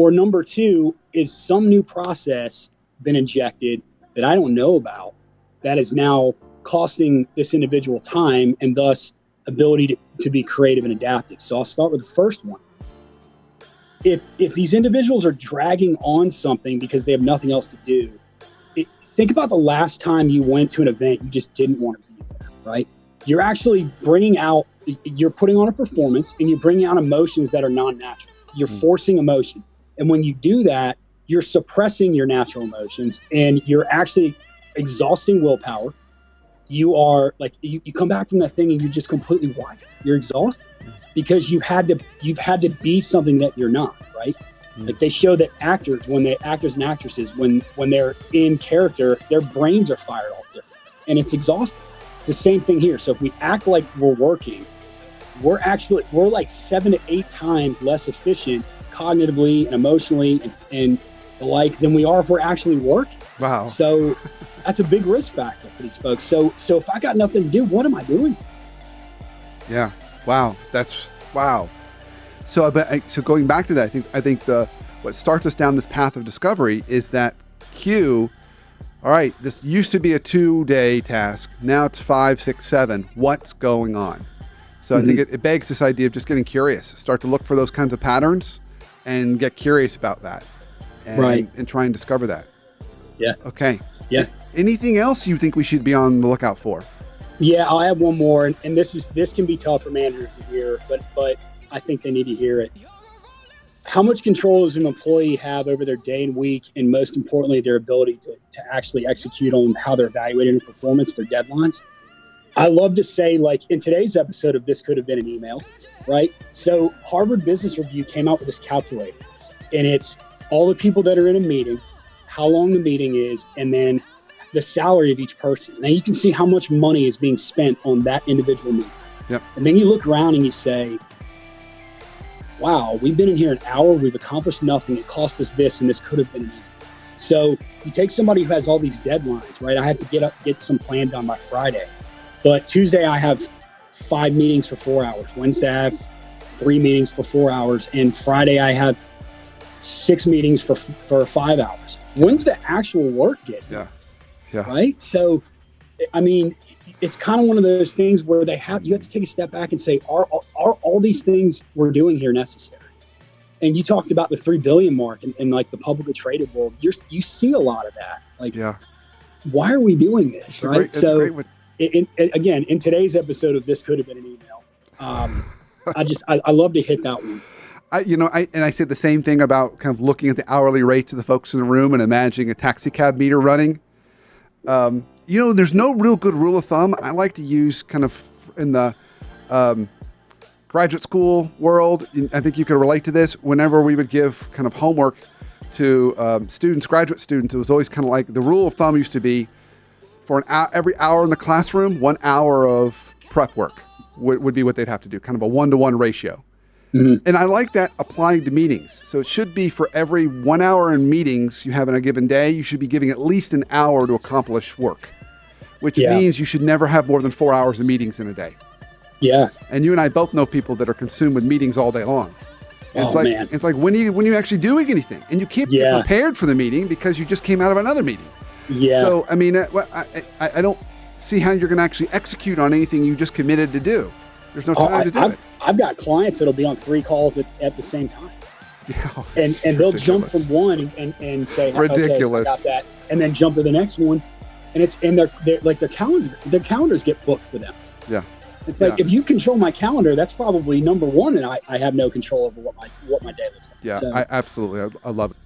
Or number two, is some new process been injected that I don't know about that is now costing this individual time and thus ability to be creative and adaptive. So I'll start with the first one. If these individuals are dragging on something because they have nothing else to do, think about the last time you went to an event you just didn't want to be there, right? You're actually you're putting on a performance and you're bringing out emotions that are non-natural. You're forcing emotion. And when you do that, you're suppressing your natural emotions and you're actually exhausting willpower. You are like, you come back from that thing and you're just completely wired. You're exhausted because you've had to be something that you're not, right? Like they show that actors and actresses, when they're in character, their brains are fired off different and it's exhausting. It's the same thing here. So if we act like we're working, we're like 7 to 8 times less efficient cognitively and emotionally and the like than we are if we're actually working. Wow. So that's a big risk factor for these folks. So if I got nothing to do, what am I doing? Yeah. Wow. Wow. So going back to that, I think what starts us down this path of discovery is that cue. All right, this used to be a 2-day task. Now it's 5, 6, 7. What's going on? So I think it begs this idea of just getting curious. Start to look for those kinds of patterns and get curious about that. And try and discover that. Yeah. Okay. Yeah. Anything else you think we should be on the lookout for? Yeah, I'll add one more. And this can be tough for managers to hear, but I think they need to hear it. How much control does an employee have over their day and week, and most importantly, their ability to actually execute on how they're evaluating their performance, their deadlines? I love to say, like in today's episode of This Could Have Been an Email, right? So Harvard Business Review came out with this calculator, and it's all the people that are in a meeting, how long the meeting is, and then the salary of each person. Now you can see how much money is being spent on that individual meeting. Yep. And then you look around and you say, wow, we've been in here an hour, we've accomplished nothing, it cost us this, and this could have been an email. So you take somebody who has all these deadlines, right? I have to get some plan done by Friday. But Tuesday I have 5 meetings for 4 hours. Wednesday I have 3 meetings for 4 hours. And Friday I have 6 meetings for 5 hours. When's the actual work get done? Yeah. Right? So, I mean, it's kind of one of those things where you have to take a step back and say, are all these things we're doing here necessary? And you talked about the 3 billion mark in like the publicly traded world. You see a lot of that. Like, why are we doing this? Right. Again, in today's episode of This Could Have Been an Email, I love to hit that one. I said the same thing about kind of looking at the hourly rates of the folks in the room and imagining a taxi cab meter running. There's no real good rule of thumb. I like to use kind of in the graduate school world. I think you could relate to this. Whenever we would give kind of homework to graduate students, it was always kind of like the rule of thumb used to be for every hour in the classroom, 1 hour of prep work would be what they'd have to do, kind of a 1-to-1 ratio. Mm-hmm. And I like that applying to meetings. So it should be for every 1 hour in meetings you have in a given day, you should be giving at least an hour to accomplish work, which means you should never have more than 4 hours of meetings in a day. Yeah. And you and I both know people that are consumed with meetings all day long. And it's like when you actually doing anything, and you can't get prepared for the meeting because you just came out of another meeting. Yeah. So, I mean, I don't see how you're going to actually execute on anything you just committed to do. There's no time to do it. I've got clients that'll be on 3 calls at the same time. Yeah, and they'll jump from one and say, ridiculous. Okay, I got that, and then jump to the next one. And they're like their calendars get booked for them. Yeah. It's like, if you control my calendar, that's probably number one, and I have no control over what my day looks like. Yeah, so. I absolutely love it.